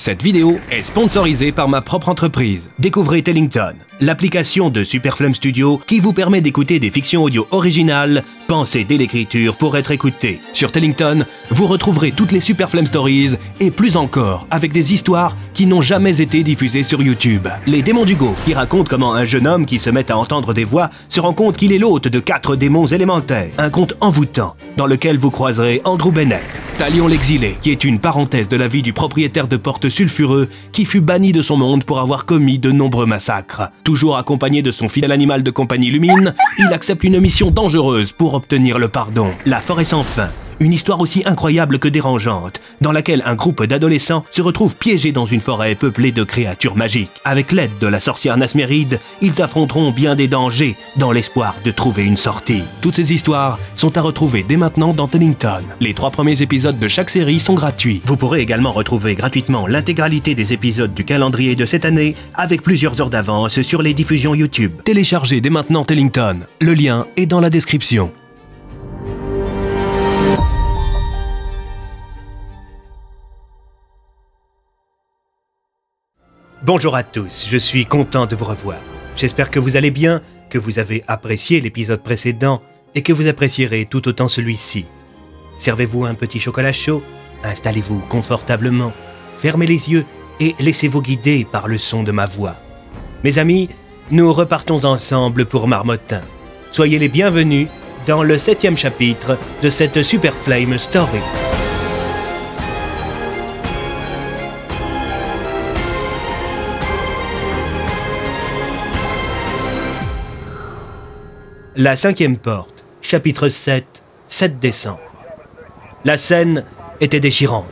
Cette vidéo est sponsorisée par ma propre entreprise. Découvrez Tellington, l'application de Superflame Studio qui vous permet d'écouter des fictions audio originales, pensées dès l'écriture pour être écoutées. Sur Tellington, vous retrouverez toutes les Superflame Stories et plus encore, avec des histoires qui n'ont jamais été diffusées sur YouTube. Les démons d'Hugo, qui racontent comment un jeune homme qui se met à entendre des voix se rend compte qu'il est l'hôte de 4 démons élémentaires. Un conte envoûtant, dans lequel vous croiserez Andrew Bennett. Talion l'exilé, qui est une parenthèse de la vie du propriétaire de porte sulfureux qui fut banni de son monde pour avoir commis de nombreux massacres. Toujours accompagné de son fidèle animal de compagnie Lumine, il accepte une mission dangereuse pour obtenir le pardon. La forêt sans fin. Une histoire aussi incroyable que dérangeante, dans laquelle un groupe d'adolescents se retrouve piégé dans une forêt peuplée de créatures magiques. Avec l'aide de la sorcière Nasméride, ils affronteront bien des dangers, dans l'espoir de trouver une sortie. Toutes ces histoires sont à retrouver dès maintenant dans Tellington. Les 3 premiers épisodes de chaque série sont gratuits. Vous pourrez également retrouver gratuitement l'intégralité des épisodes du calendrier de cette année, avec plusieurs heures d'avance sur les diffusions YouTube. Téléchargez dès maintenant Tellington. Le lien est dans la description. Bonjour à tous, je suis content de vous revoir. J'espère que vous allez bien, que vous avez apprécié l'épisode précédent et que vous apprécierez tout autant celui-ci. Servez-vous un petit chocolat chaud, installez-vous confortablement, fermez les yeux et laissez-vous guider par le son de ma voix. Mes amis, nous repartons ensemble pour Marmottin. Soyez les bienvenus dans le 7e chapitre de cette Superflame Story. La 5e porte, chapitre 7, 7 décembre. La scène était déchirante.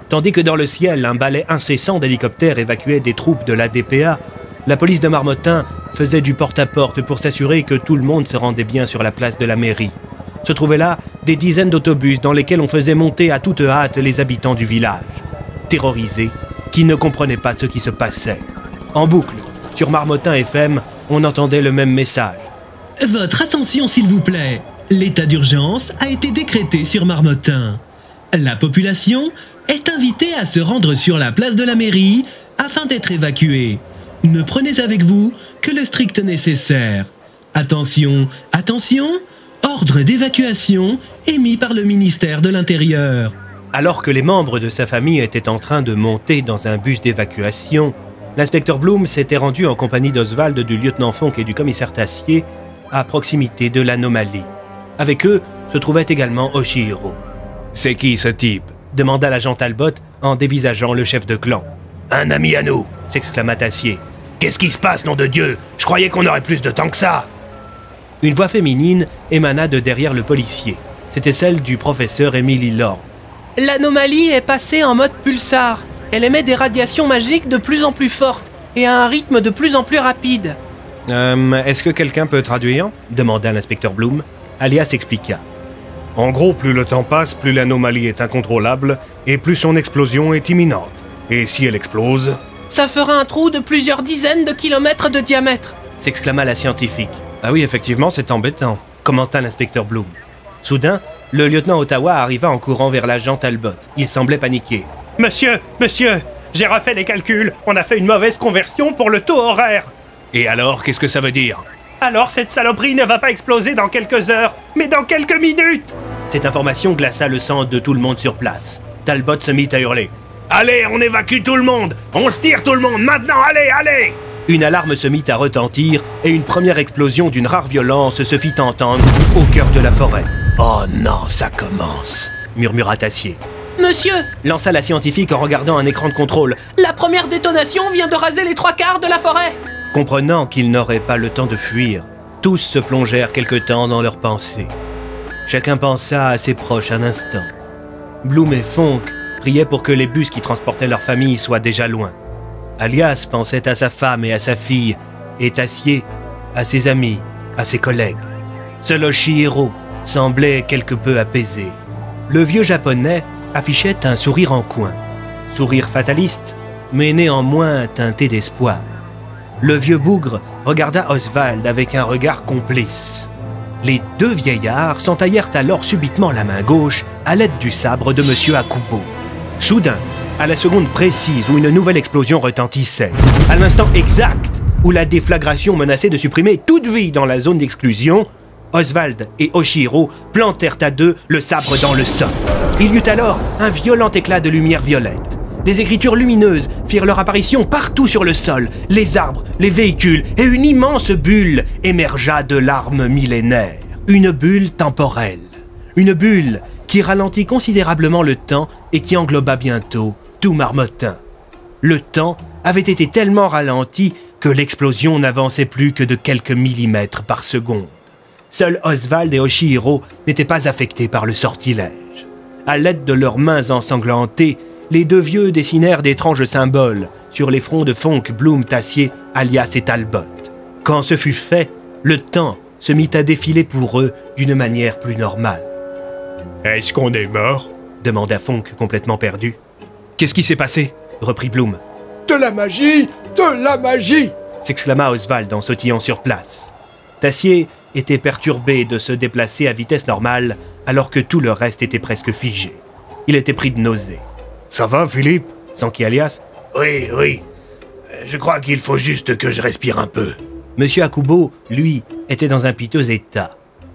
Tandis que dans le ciel, un balai incessant d'hélicoptères évacuait des troupes de la DPA, la police de Marmottin faisait du porte-à-porte pour s'assurer que tout le monde se rendait bien sur la place de la mairie. Se trouvaient là des dizaines d'autobus dans lesquels on faisait monter à toute hâte les habitants du village, terrorisés, qui ne comprenaient pas ce qui se passait. En boucle, sur Marmottin FM, on entendait le même message. Votre attention s'il vous plaît, l'état d'urgence a été décrété sur Marmottin. La population est invitée à se rendre sur la place de la mairie afin d'être évacuée. Ne prenez avec vous que le strict nécessaire. Attention, attention, ordre d'évacuation émis par le ministère de l'Intérieur. Alors que les membres de sa famille étaient en train de monter dans un bus d'évacuation, l'inspecteur Bloom s'était rendu en compagnie d'Oswald, du lieutenant Fonck et du commissaire Tassier à proximité de l'anomalie. Avec eux se trouvait également Oshihiro. « C'est qui ce type ?» demanda l'agent Talbot en dévisageant le chef de clan. « Un ami à nous !» s'exclama Tassier. « Qu'est-ce qui se passe, nom de Dieu? Je croyais qu'on aurait plus de temps que ça !» Une voix féminine émana de derrière le policier. C'était celle du professeur Emily Lorne. « L'anomalie est passée en mode pulsar. Elle émet des radiations magiques de plus en plus fortes et à un rythme de plus en plus rapide. » Est-ce que quelqu'un peut traduire ?» demanda l'inspecteur Bloom. Alias expliqua. En gros, plus le temps passe, plus l'anomalie est incontrôlable et plus son explosion est imminente. Et si elle explose... Ça fera un trou de plusieurs dizaines de kilomètres de diamètre, s'exclama la scientifique. Ah oui, effectivement, c'est embêtant, commenta l'inspecteur Bloom. Soudain, le lieutenant Ottawa arriva en courant vers l'agent Talbot. Il semblait paniqué. Monsieur, j'ai refait les calculs. On a fait une mauvaise conversion pour le taux horaire. Et alors, qu'est-ce que ça veut dire? Alors cette saloperie ne va pas exploser dans quelques heures, mais dans quelques minutes! Cette information glaça le sang de tout le monde sur place. Talbot se mit à hurler. « Allez, on évacue tout le monde! On se tire tout le monde! Maintenant, allez, allez !» Une alarme se mit à retentir et une première explosion d'une rare violence se fit entendre au cœur de la forêt. « Oh non, ça commence !» murmura Tassier. « Monsieur !» lança la scientifique en regardant un écran de contrôle. « La première détonation vient de raser les 3/4 de la forêt !» Comprenant qu'ils n'auraient pas le temps de fuir, tous se plongèrent quelque temps dans leurs pensées. Chacun pensa à ses proches un instant. Bloom et Fonck priaient pour que les bus qui transportaient leur famille soient déjà loin. Alias pensait à sa femme et à sa fille, et Tassier à ses amis, à ses collègues. Seul Oshihiro semblait quelque peu apaisé. Le vieux japonais affichait un sourire en coin. Sourire fataliste, mais néanmoins teinté d'espoir. Le vieux bougre regarda Oswald avec un regard complice. Les deux vieillards s'entaillèrent alors subitement la main gauche à l'aide du sabre de Monsieur Akubo. Soudain, à la seconde précise où une nouvelle explosion retentissait, à l'instant exact où la déflagration menaçait de supprimer toute vie dans la zone d'exclusion, Oswald et Oshihiro plantèrent à deux le sabre dans le sol. Il y eut alors un violent éclat de lumière violette. Des écritures lumineuses firent leur apparition partout sur le sol, les arbres, les véhicules, et une immense bulle émergea de l'arme millénaire. Une bulle temporelle. Une bulle qui ralentit considérablement le temps et qui engloba bientôt tout Marmottin. Le temps avait été tellement ralenti que l'explosion n'avançait plus que de quelques millimètres par seconde. Seuls Oswald et Oshihiro n'étaient pas affectés par le sortilège. À l'aide de leurs mains ensanglantées, les deux vieux dessinèrent d'étranges symboles sur les fronts de Fonk, Bloom, Tassier, Alias et Talbot. Quand ce fut fait, le temps se mit à défiler pour eux d'une manière plus normale. « Est-ce qu'on est mort ?» demanda Fonk complètement perdu. « Qu'est-ce qui s'est passé ?» reprit Bloom. « De la magie! De la magie !» s'exclama Oswald en sautillant sur place. Tassier était perturbé de se déplacer à vitesse normale alors que tout le reste était presque figé. Il était pris de nausée. « Ça va, Philippe ?» s'enquit Alias. « Oui, oui. Je crois qu'il faut juste que je respire un peu. » Monsieur Akubo, lui, était dans un piteux état.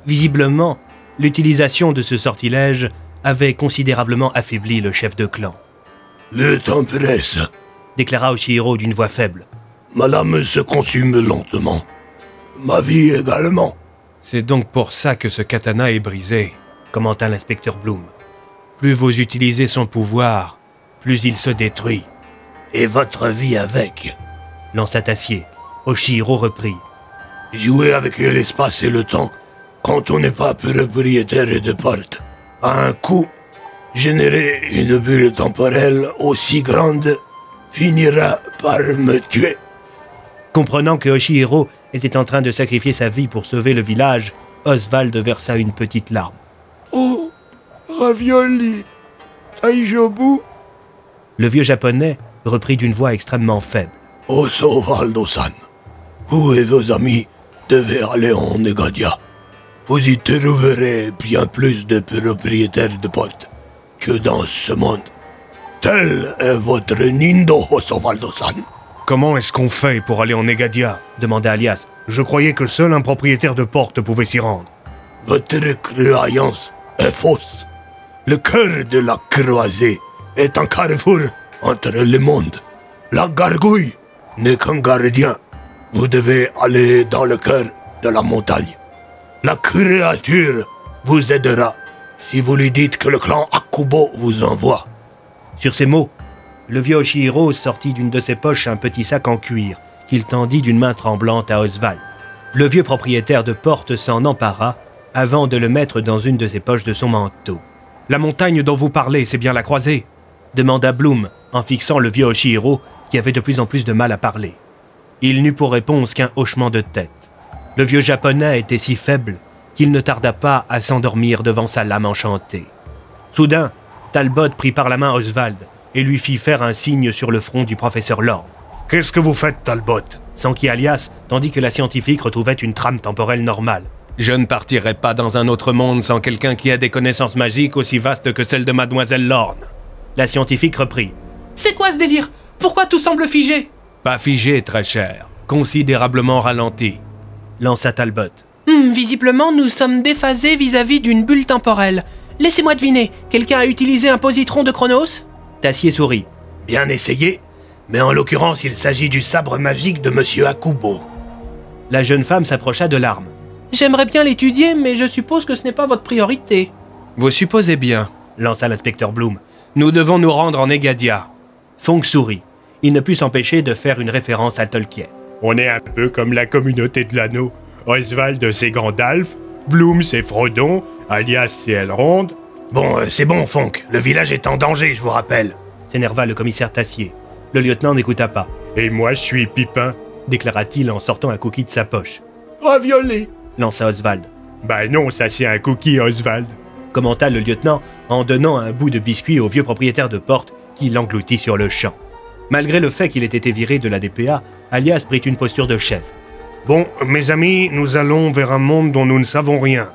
Visiblement, l'utilisation de ce sortilège avait considérablement affaibli le chef de clan. « Le temps presse, » déclara Oshihiro d'une voix faible. « Ma lame se consume lentement. Ma vie également. » C'est donc pour ça que ce katana est brisé, commenta l'inspecteur Bloom. Plus vous utilisez son pouvoir, plus il se détruit. Et votre vie avec, lança Tassier. Oshihiro reprit. Jouer avec l'espace et le temps, quand on n'est pas propriétaire de porte, à un coup, générer une bulle temporelle aussi grande finira par me tuer. Comprenant que Oshihiro était en train de sacrifier sa vie pour sauver le village, Oswald versa une petite larme. Oh, ravioli, Taijobu. Le vieux japonais reprit d'une voix extrêmement faible. Oswaldo-san, vous et vos amis devez aller en Negadia. Vous y trouverez bien plus de propriétaires de portes que dans ce monde. Tel est votre Nindo, Oswaldo-san. Comment est-ce qu'on fait pour aller en Negadia ? Demanda Alias. Je croyais que seul un propriétaire de porte pouvait s'y rendre. Votre croyance est fausse. Le cœur de la croisée est un carrefour entre les mondes. La gargouille n'est qu'un gardien. Vous devez aller dans le cœur de la montagne. La créature vous aidera si vous lui dites que le clan Akubo vous envoie. Sur ces mots, le vieux Oshihiro sortit d'une de ses poches un petit sac en cuir qu'il tendit d'une main tremblante à Oswald. Le vieux propriétaire de porte s'en empara avant de le mettre dans une de ses poches de son manteau. « La montagne dont vous parlez, c'est bien la croisée ?» demanda Bloom en fixant le vieux Oshihiro qui avait de plus en plus de mal à parler. Il n'eut pour réponse qu'un hochement de tête. Le vieux japonais était si faible qu'il ne tarda pas à s'endormir devant sa lame enchantée. Soudain, Talbot prit par la main Oswald et lui fit faire un signe sur le front du professeur Lord. « Qu'est-ce que vous faites, Talbot ?» s'enquit Alias, tandis que la scientifique retrouvait une trame temporelle normale. « Je ne partirai pas dans un autre monde sans quelqu'un qui a des connaissances magiques aussi vastes que celles de Mademoiselle Lorne. » La scientifique reprit. « C'est quoi ce délire? Pourquoi tout semble figé ?»« Pas figé, très cher. Considérablement ralenti. » lança Talbot. Visiblement, nous sommes déphasés vis-à-vis d'une bulle temporelle. Laissez-moi deviner, quelqu'un a utilisé un positron de Chronos ?» Tassier sourit. Bien essayé, mais en l'occurrence, il s'agit du sabre magique de Monsieur Akubo. La jeune femme s'approcha de l'arme. J'aimerais bien l'étudier, mais je suppose que ce n'est pas votre priorité. Vous supposez bien, lança l'inspecteur Bloom. Nous devons nous rendre en Negadia. Fonk sourit. Il ne put s'empêcher de faire une référence à Tolkien. On est un peu comme la communauté de l'anneau. Oswald c'est Gandalf, Bloom c'est Frodon, Alias c'est Elrond. Bon, c'est bon, Fonk. Le village est en danger, je vous rappelle. S'énerva le commissaire Tassier. Le lieutenant n'écouta pas. Et moi, je suis Pipin, déclara-t-il en sortant un cookie de sa poche. Ravioli, lança Oswald. Bah non, ça c'est un cookie, Oswald, commenta le lieutenant en donnant un bout de biscuit au vieux propriétaire de porte qui l'engloutit sur le champ. Malgré le fait qu'il ait été viré de la DPA, Alias prit une posture de chef. Bon, mes amis, nous allons vers un monde dont nous ne savons rien.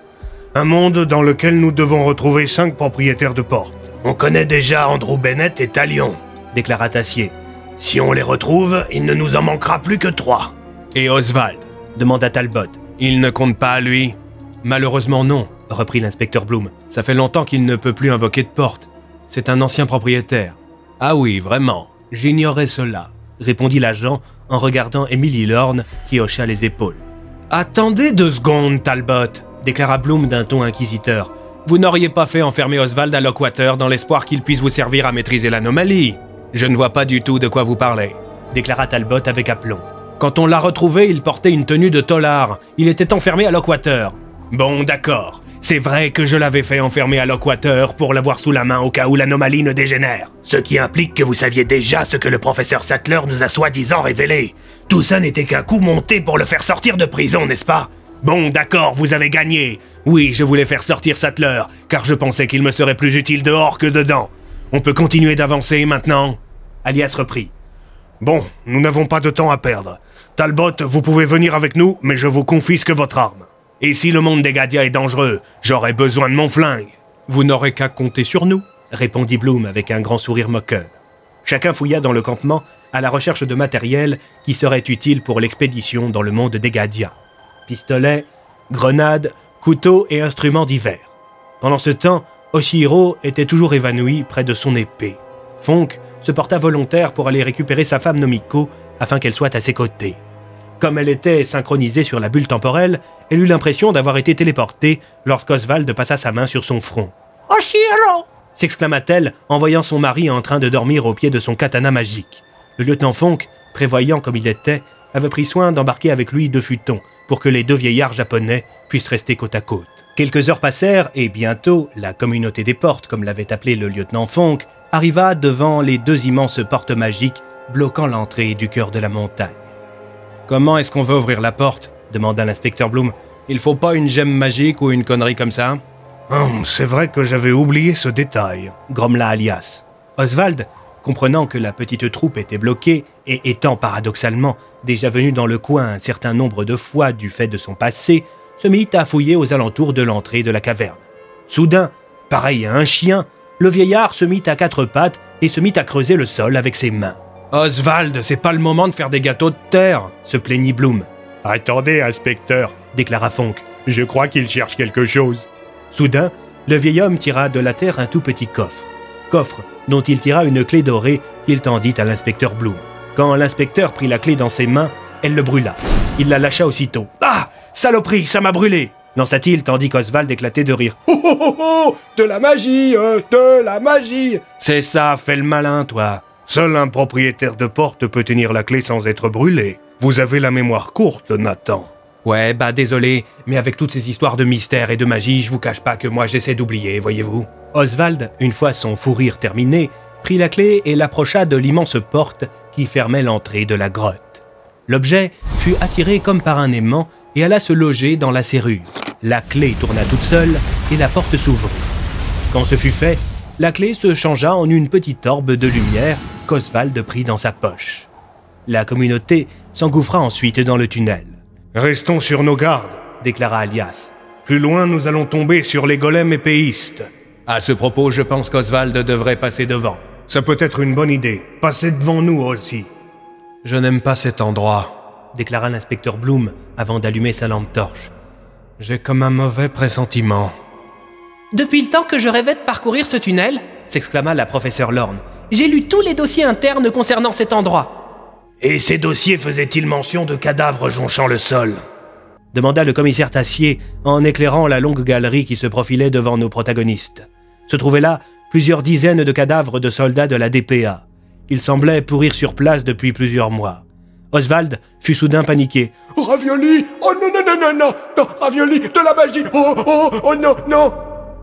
Un monde dans lequel nous devons retrouver 5 propriétaires de porte. On connaît déjà Andrew Bennett et Talion. déclara Tassier. Si on les retrouve, il ne nous en manquera plus que 3. Et Oswald? Demanda Talbot. Il ne compte pas, lui? Malheureusement non, reprit l'inspecteur Bloom. Ça fait longtemps qu'il ne peut plus invoquer de porte. C'est un ancien propriétaire. Ah oui, vraiment. J'ignorais cela, répondit l'agent en regardant Emily Lorne qui hocha les épaules. Attendez 2 secondes, Talbot, déclara Bloom d'un ton inquisiteur. Vous n'auriez pas fait enfermer Oswald à Lockwater dans l'espoir qu'il puisse vous servir à maîtriser l'anomalie? Je ne vois pas du tout de quoi vous parlez, déclara Talbot avec aplomb. Quand on l'a retrouvé, il portait une tenue de tolard. Il était enfermé à Lockwater. Bon, d'accord. C'est vrai que je l'avais fait enfermer à Lockwater pour l'avoir sous la main au cas où l'anomalie ne dégénère. Ce qui implique que vous saviez déjà ce que le professeur Sattler nous a soi-disant révélé. Tout ça n'était qu'un coup monté pour le faire sortir de prison, n'est-ce pas? Bon, d'accord, vous avez gagné. Oui, je voulais faire sortir Sattler, car je pensais qu'il me serait plus utile dehors que dedans. On peut continuer d'avancer maintenant? Alias reprit. Bon, nous n'avons pas de temps à perdre. Talbot, vous pouvez venir avec nous, mais je vous confisque votre arme. Et si le monde des Gadia est dangereux, j'aurai besoin de mon flingue. Vous n'aurez qu'à compter sur nous, répondit Bloom avec un grand sourire moqueur. Chacun fouilla dans le campement à la recherche de matériel qui serait utile pour l'expédition dans le monde des Gadia. Pistolets, grenades, couteaux et instruments divers. Pendant ce temps, Oshihiro était toujours évanoui près de son épée. Fonk se porta volontaire pour aller récupérer sa femme Nomiko afin qu'elle soit à ses côtés. Comme elle était synchronisée sur la bulle temporelle, elle eut l'impression d'avoir été téléportée lorsqu'Oswald passa sa main sur son front. « Oshihiro !» s'exclama-t-elle en voyant son mari en train de dormir au pied de son katana magique. Le lieutenant Fonk, prévoyant comme il était, avait pris soin d'embarquer avec lui 2 futons pour que les 2 vieillards japonais puissent rester côte à côte. Quelques heures passèrent et bientôt, la communauté des portes, comme l'avait appelé le lieutenant Fonk, arriva devant les 2 immenses portes magiques bloquant l'entrée du cœur de la montagne. « Comment est-ce qu'on veut ouvrir la porte ?» demanda l'inspecteur Bloom. « Il faut pas une gemme magique ou une connerie comme ça ?» C'est vrai que j'avais oublié ce détail, grommela Alias. Oswald, comprenant que la petite troupe était bloquée et étant paradoxalement déjà venu dans le coin un certain nombre de fois du fait de son passé, se mit à fouiller aux alentours de l'entrée de la caverne. Soudain, pareil à un chien, le vieillard se mit à 4 pattes et se mit à creuser le sol avec ses mains. « Oswald, c'est pas le moment de faire des gâteaux de terre !» se plaignit Bloom. « Attendez, inspecteur, déclara Fonk. Je crois qu'il cherche quelque chose. » Soudain, le vieil homme tira de la terre un tout petit coffre. Coffre dont il tira une clé dorée qu'il tendit à l'inspecteur Bloom. Quand l'inspecteur prit la clé dans ses mains, elle le brûla. Il la lâcha aussitôt. « Ah! Saloperie, ça m'a brûlé !» lança-t-il tandis qu'Oswald éclatait de rire. « Oh oh oh oh! De la magie! De la magie !»« C'est ça, fais le malin, toi !» Seul un propriétaire de porte peut tenir la clé sans être brûlé. Vous avez la mémoire courte, Nathan. Ouais, bah désolé, mais avec toutes ces histoires de mystère et de magie, je vous cache pas que moi j'essaie d'oublier, voyez-vous. Oswald, une fois son fou rire terminé, prit la clé et l'approcha de l'immense porte qui fermait l'entrée de la grotte. L'objet fut attiré comme par un aimant et alla se loger dans la serrure. La clé tourna toute seule et la porte s'ouvrit. Quand ce fut fait, la clé se changea en une petite orbe de lumière qu'Oswald prit dans sa poche. La communauté s'engouffra ensuite dans le tunnel. « Restons sur nos gardes », déclara Alias. « Plus loin, nous allons tomber sur les golems épéistes. » À ce propos, je pense qu'Oswald devrait passer devant. Ça peut être une bonne idée. Passez devant nous aussi. Je n'aime pas cet endroit, déclara l'inspecteur Bloom avant d'allumer sa lampe torche. J'ai comme un mauvais pressentiment. Depuis le temps que je rêvais de parcourir ce tunnel, s'exclama la professeure Lorne. J'ai lu tous les dossiers internes concernant cet endroit. Et ces dossiers faisaient-ils mention de cadavres jonchant le sol? Demanda le commissaire Tassier en éclairant la longue galerie qui se profilait devant nos protagonistes. Se trouvaient là plusieurs dizaines de cadavres de soldats de la DPA. Ils semblaient pourrir sur place depuis plusieurs mois. Oswald fut soudain paniqué. « Ravioli! Oh non, non, non, non, non! Non, ravioli! De la magie! Oh, oh, oh non, non !»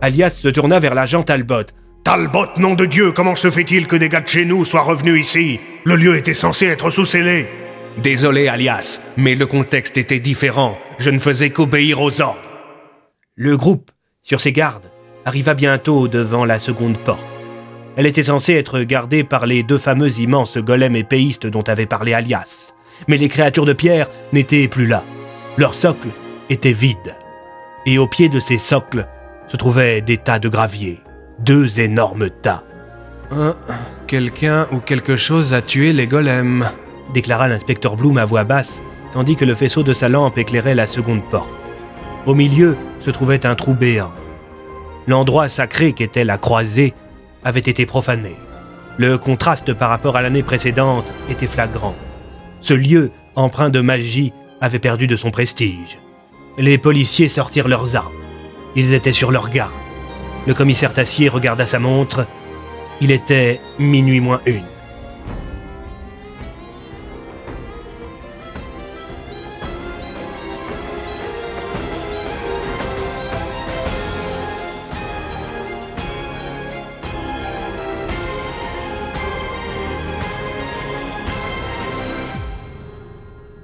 Alias se tourna vers l'agent Talbot. « Talbot, nom de Dieu, comment se fait-il que des gars de chez nous soient revenus ici? Le lieu était censé être sous scellé. » Désolé, Alias, mais le contexte était différent. Je ne faisais qu'obéir aux ordres. Le groupe, sur ses gardes, arriva bientôt devant la seconde porte. Elle était censée être gardée par les 2 fameux immenses golems épéistes dont avait parlé Alias. Mais les créatures de pierre n'étaient plus là. Leur socle était vide. Et au pied de ces socles se trouvaient des tas de gravier. 2 énormes tas. Quelqu'un ou quelque chose a tué les golems, déclara l'inspecteur Bloom à voix basse, tandis que le faisceau de sa lampe éclairait la seconde porte. Au milieu se trouvait un trou béant. L'endroit sacré qu'était la croisée avait été profané. Le contraste par rapport à l'année précédente était flagrant. Ce lieu, empreint de magie, avait perdu de son prestige. Les policiers sortirent leurs armes. Ils étaient sur leur garde. Le commissaire Tassier regarda sa montre. Il était minuit moins 1.